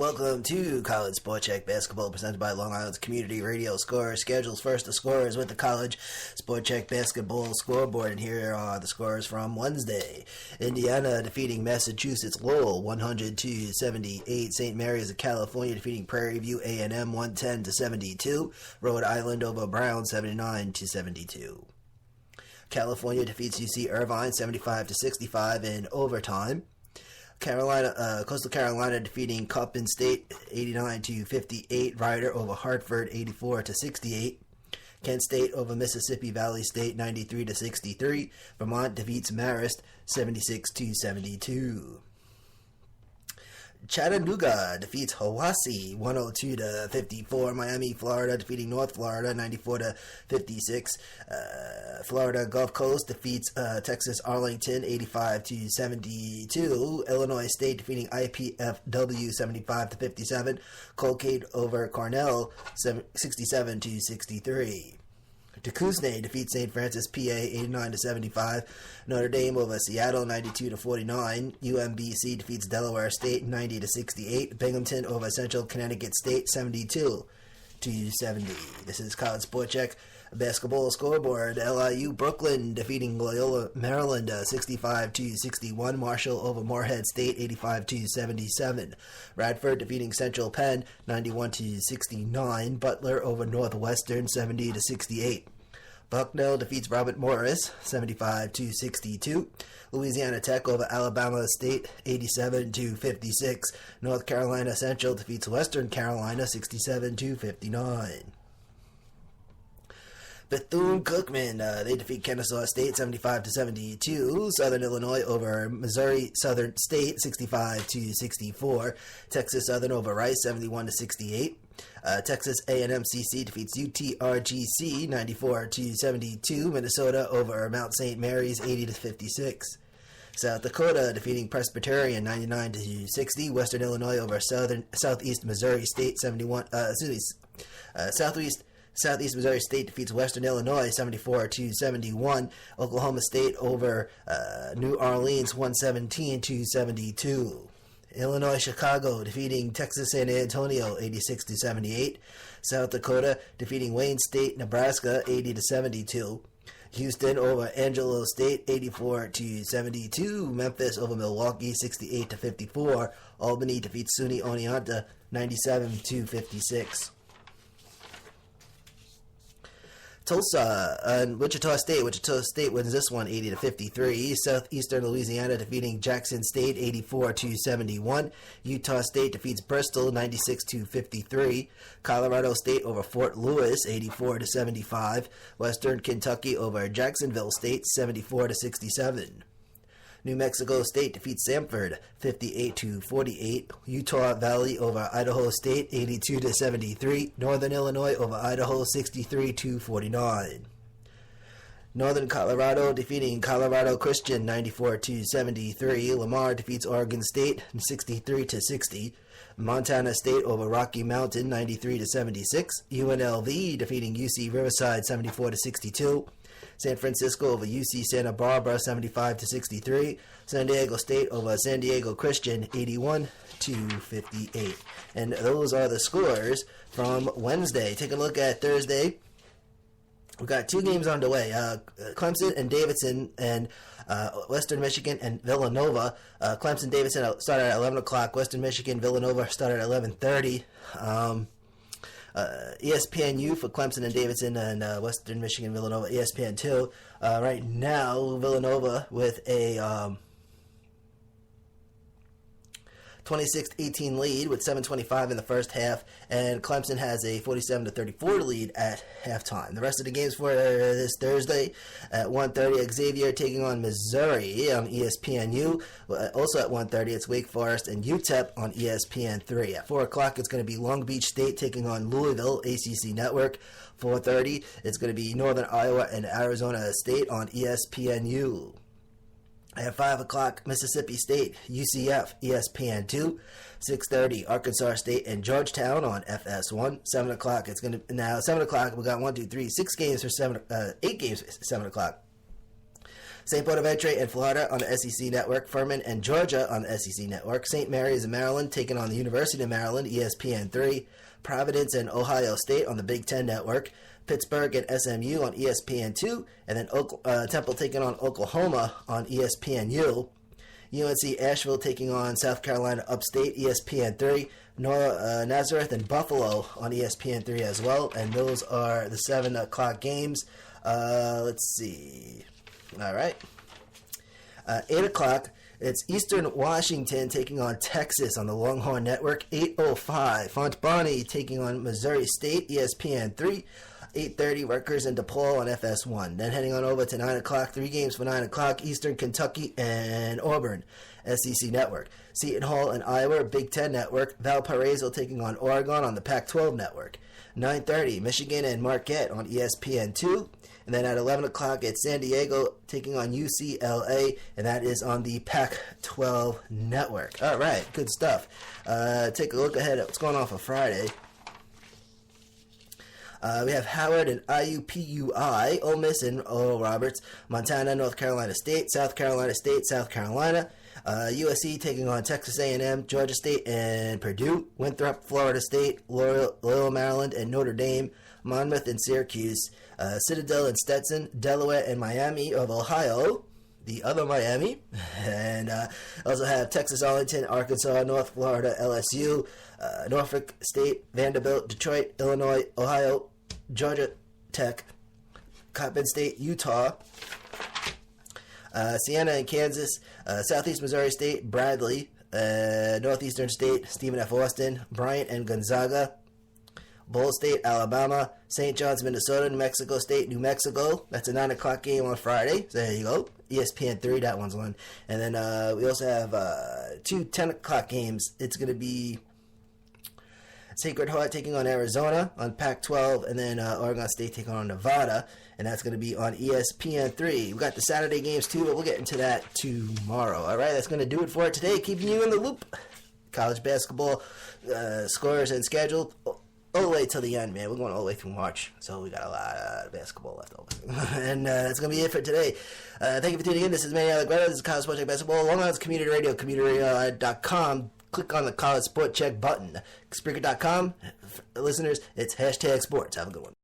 welcome to College Sport Check Basketball presented by Long Island's Community Radio Score. Schedules first, the scores with the College Sport Check Basketball scoreboard. And here are the scores from Wednesday. Indiana defeating Massachusetts Lowell 100-78. St. Mary's of California defeating Prairie View A&M 110-72. Rhode Island over Brown 79-72. California defeats UC Irvine 75-65 in overtime. Coastal Carolina defeating Coppin State 89-58. Rider over Hartford 84-68. Kent State over Mississippi Valley State 93-63. Vermont defeats Marist 76-72. Chattanooga defeats Hiwassee 102-54. Miami, Florida defeating North Florida 94-56. Florida Gulf Coast defeats Texas Arlington 85-72. Illinois State defeating IPFW 75-57. Colgate over Cornell 67-63. Duquesne defeats St. Francis, PA 89-75. Notre Dame over Seattle 92-49. UMBC defeats Delaware State 90-68. Binghamton over Central Connecticut State 72-70. This is College Sport Check Basketball scoreboard. LIU Brooklyn defeating Loyola Maryland 65-61. Marshall over Morehead State 85-77. Radford defeating Central Penn 91-69. Butler over Northwestern 70-68. Bucknell defeats Robert Morris 75-62. Louisiana Tech over Alabama State 87-56. North Carolina Central defeats Western Carolina 67-59. Bethune-Cookman, they defeat Kennesaw State 75-72. Southern Illinois over Missouri Southern State 65-64. Texas Southern over Rice 71-68. Texas A&M CC defeats UTRGC 94-72. Minnesota over Mount St. Mary's 80-56. South Dakota defeating Presbyterian 99-60. Western Illinois over Southeast Missouri State 71. Southeast Missouri State defeats Western Illinois 74-71. Oklahoma State over New Orleans 117-72. Illinois Chicago defeating Texas San Antonio 86-78. South Dakota defeating Wayne State Nebraska 80-72. Houston over Angelo State 84-72. Memphis over Milwaukee 68-54. Albany defeats SUNY Oneonta 97-56. Tulsa and Wichita State. Wichita State wins this one 80-53. Southeastern Louisiana defeating Jackson State 84-71. Utah State defeats Bristol 96-53. Colorado State over Fort Lewis 84-75. Western Kentucky over Jacksonville State 74-67. New Mexico State defeats Samford 58-48. Utah Valley over Idaho State 82-73. Northern Illinois over Idaho 63-49. Northern Colorado defeating Colorado Christian 94-73. Lamar defeats Oregon State 63-60. Montana State over Rocky Mountain 93-76. UNLV defeating UC Riverside 74-62. San Francisco over UC Santa Barbara 75-63. San Diego State over San Diego Christian 81-58. And those are the scores from Wednesday. Take a look at Thursday. We've got two games underway. Clemson and Davidson and Western Michigan and Villanova. Clemson-Davidson started at 11 o'clock. Western Michigan-Villanova started at 11:30. ESPNU for Clemson and Davidson and Western Michigan, Villanova, ESPN2. Right now, Villanova with a 26-18 lead with 7:25 in the first half, and Clemson has a 47-34 lead at halftime. The rest of the games for this Thursday at 1:30, Xavier taking on Missouri on ESPNU. Also at 1:30, it's Wake Forest and UTEP on ESPN3. At 4 o'clock, it's going to be Long Beach State taking on Louisville, ACC Network. 4:30, it's going to be Northern Iowa and Arizona State on ESPNU. At 5 o'clock, Mississippi State, UCF, ESPN2. 6:30, Arkansas State and Georgetown on FS1. 7 o'clock, it's going to, now 7 o'clock, we got 8 games for 7 o'clock. St. Bonaventure in Florida on the SEC Network. Furman and Georgia on the SEC Network. St. Mary's in Maryland taking on the University of Maryland, ESPN3. Providence and Ohio State on the Big Ten Network. Pittsburgh and SMU on ESPN2. And then Temple taking on Oklahoma on ESPNU. UNC Asheville taking on South Carolina Upstate, ESPN3. Nazareth and Buffalo on ESPN3 as well. And those are the 7 o'clock games. Let's see. All right. 8 o'clock, it's Eastern Washington taking on Texas on the Longhorn Network. 8:05, Fontbonne taking on Missouri State, ESPN3. 8:30, Rutgers and DePaul on FS1. Then heading on over to 9 o'clock, 3 games for 9 o'clock, Eastern Kentucky and Auburn, SEC Network. Seton Hall and Iowa, Big Ten Network. Valparaiso taking on Oregon on the Pac-12 Network. 9:30, Michigan and Marquette on ESPN2. And then at 11 o'clock, it's San Diego taking on UCLA, and that is on the Pac-12 Network. All right, good stuff. Take a look ahead at what's going on for Friday. We have Howard and IUPUI, Ole Miss and Oral Roberts, Montana, North Carolina State, South Carolina. USC taking on Texas A&M, Georgia State and Purdue, Winthrop, Florida State, Loyola, Maryland and Notre Dame, Monmouth and Syracuse, Citadel and Stetson, Delaware and Miami of Ohio, the other Miami, and also have Texas, Arlington, Arkansas, North Florida, LSU, Norfolk State, Vanderbilt, Detroit, Illinois, Ohio, Georgia Tech, Coppin State, Utah, Siena and Kansas, Southeast Missouri State, Bradley, Northeastern State, Stephen F. Austin, Bryant and Gonzaga, Ball State, Alabama, St. John's, Minnesota, New Mexico State, New Mexico. That's a 9 o'clock game on Friday. So there you go. ESPN3, that one's one. And then we also have 2 10 o'clock games. It's going to be Sacred Heart taking on Arizona on Pac-12, and then Oregon State taking on Nevada, and that's going to be on ESPN3. We've got the Saturday games too, but we'll get into that tomorrow. All right, that's going to do it for it today, keeping you in the loop. College basketball scores and schedule all the way till the end, man. We're going all the way through March, so we got a lot of basketball left over. And that's going to be it for today. Thank you for tuning in. This is Manny Allegretta. This is College Sport Check Basketball. Long Island's Community Radio, communityradio.com. Click on the College Sport Check button. Spreaker.com. Listeners, it's #sports. Have a good one.